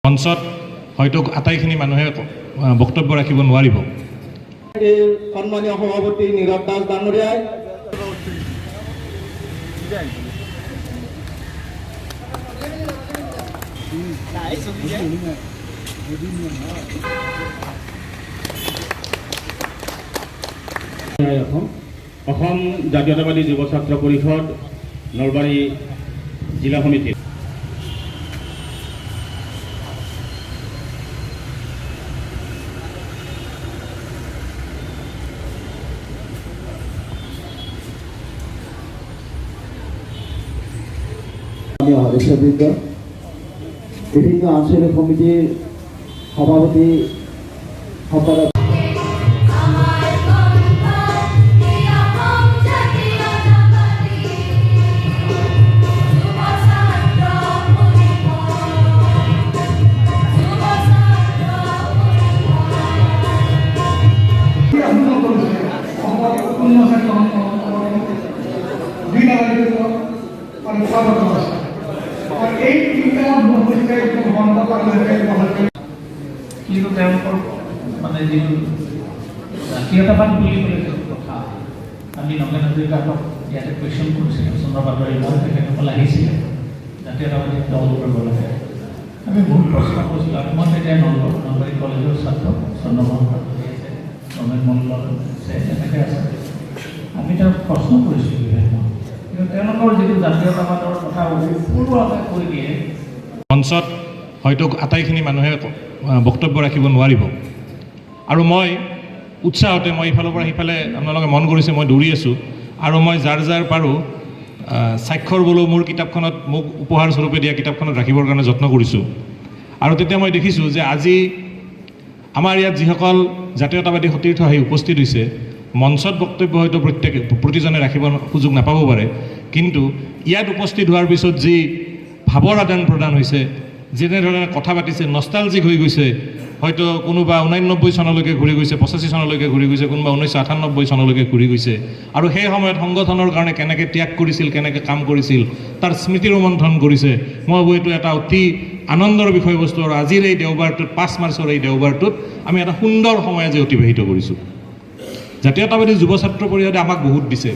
মঞ্চত হয়তো আটাইখিনি মানুহে বক্তব্য ৰাখিব নোৱাৰিব। সন্মানীয় সভাপতি নীৰৱ দাস ডাঙৰীয়াই অসম জাতীয়তাবাদী যুৱ ছাত্ৰ পৰিষদ নলবাৰী জিলা সমিতি সদস্যবৃন্দ, বিভিন্ন আঞ্চলিক সমিতিৰ সভাপতি সম্পাদক কিন্তু তেওঁলোকৰ মানে যিটো জাতীয়তাবাদ বুলি ক'লে কথা আমি নগেন হাজৰিকাহঁতক ইয়াতে কুৱেশ্যন কৰিছিলোঁ চন্দ্ৰবাদৰ এইবাৰ তেখেতসকল আহিছিলে জাতীয়তাবাদী দল কৰিব লাগে। আমি বহুত প্ৰশ্ন কৰিছিলোঁ। আমি মই তেতিয়া নলবাৰী কলেজৰ ছাত্ৰ চন্দ্ৰমোহন কাকতি আছে, ৰমেশ মণ্ডল আছে, এনেকৈ আছে। আমি তেওঁক প্ৰশ্ন কৰিছিলোঁ বিভিন্ন, কিন্তু তেওঁলোকৰ যিটো জাতীয়তাবাদৰ কথা ওপৰুৱাকৈ কৈ দিয়ে মঞ্চত হয়তো আটাইখিনি মানুহে বক্তব্য ৰাখিব নোৱাৰিব। আৰু মই উৎসাহতে মই ইফালৰ পৰা সিফালে আপোনালোকে মন কৰিছে মই দৌৰি আছোঁ, আৰু মই যাৰ যাৰ পাৰোঁ স্বাক্ষৰ বোলো মোৰ কিতাপখনত মোক উপহাৰ স্বৰূপে দিয়া কিতাপখনত ৰাখিবৰ কাৰণে যত্ন কৰিছোঁ। আৰু তেতিয়া মই দেখিছোঁ যে আজি আমাৰ ইয়াত যিসকল জাতীয়তাবাদী সতীৰ্থ আহি উপস্থিত হৈছে, মঞ্চত বক্তব্য হয়তো প্ৰতিজনে ৰাখিব সুযোগ নাপাব পাৰে, কিন্তু ইয়াত উপস্থিত হোৱাৰ পিছত যি ভাৱৰ আদান প্ৰদান হৈছে, যেনেধৰণে কথা পাতিছে, নষ্টালজিক হৈ গৈছে, হয়তো কোনোবা 89 চনলৈকে ঘূৰি গৈছে, 85 চনলৈকে ঘূৰি গৈছে, কোনোবা 1998 চনলৈকে ঘূৰি গৈছে, আৰু সেই সময়ত সংগঠনৰ কাৰণে কেনেকৈ ত্যাগ কৰিছিল, কেনেকৈ কাম কৰিছিল তাৰ স্মৃতি ৰোমন্থন কৰিছে। মই ভাবোঁ এইটো এটা অতি আনন্দৰ বিষয়বস্তু। আৰু আজিৰ এই দেওবাৰটোত 5 মাৰ্চৰ এই দেওবাৰটোত আমি এটা সুন্দৰ সময় আজি অতিবাহিত কৰিছোঁ। জাতীয়তাবাদী যুৱ ছাত্ৰ পৰিষদে আমাক বহুত দিছে।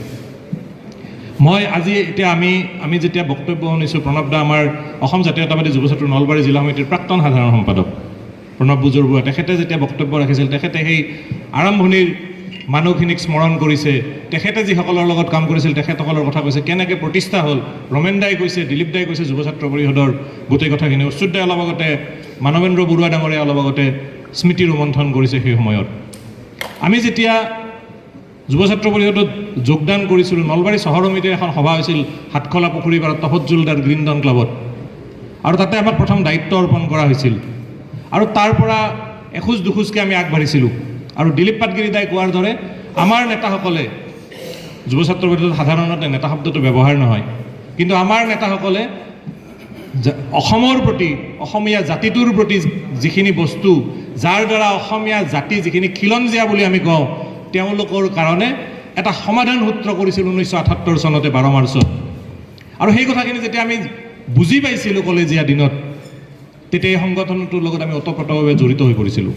মই আজি এতিয়া আমি যেতিয়া বক্তব্য শুনিছোঁ, প্ৰণৱ দা আমাৰ অসম জাতীয়তাবাদী যুৱ ছাত্ৰ নলবাৰী জিলা সমিতিৰ প্ৰাক্তন সাধাৰণ সম্পাদক প্ৰণৱ বুজৰবুৱা, তেখেতে যেতিয়া বক্তব্য ৰাখিছিল, তেখেতে সেই আৰম্ভণিৰ মানুহখিনিক স্মৰণ কৰিছে, তেখেতে যিসকলৰ লগত কাম কৰিছিল তেখেতসকলৰ কথা কৈছে, কেনেকৈ প্ৰতিষ্ঠা হ'ল। ৰমেন দাই কৈছে, দিলীপ দাই কৈছে যুৱ ছাত্ৰ পৰিষদৰ গোটেই কথাখিনি। অচ্যুত দাই অলপ আগতে, মানৱেন্দ্ৰ বৰুৱা ডাঙৰীয়াই অলপ আগতে স্মৃতি ৰোমন্থন কৰিছে সেই সময়ত। আমি যেতিয়া যুৱ ছাত্ৰ পৰিষদত যোগদান কৰিছিলোঁ, নলবাৰী চহৰ সমিতিৰ এখন সভা হৈছিল হাটখলা পুখুৰী পাৰত তফজ্জুলদাৰ গ্ৰীণডন ক্লাবত, আৰু তাতে আমাক প্ৰথম দায়িত্ব অৰ্পণ কৰা হৈছিল। আৰু তাৰ পৰা এখোজ দুখোজকৈ আমি আগবাঢ়িছিলোঁ। আৰু দিলীপ পাটগিৰি দাই কোৱাৰ দৰে আমাৰ নেতাসকলে, যুৱ ছাত্ৰ পৰিষদত সাধাৰণতে নেতা শব্দটো ব্যৱহাৰ নহয়, কিন্তু আমাৰ নেতাসকলে অসমৰ প্ৰতি, অসমীয়া জাতিটোৰ প্ৰতি যিখিনি বস্তু, যাৰ দ্বাৰা অসমীয়া জাতি যিখিনি খিলঞ্জীয়া বুলি আমি কওঁ, তেওঁলোকৰ কাৰণে এটা সমাধান সূত্ৰ কৰিছিল 1978 চনতে 12 মাৰ্চত। আৰু সেই কথাখিনি যেতিয়া আমি বুজি পাইছিলোঁ কলেজীয়া দিনত, তেতিয়া এই সংগঠনটোৰ লগত আমি ওতঃপ্ৰোতভাৱে জড়িত হৈ পৰিছিলোঁ।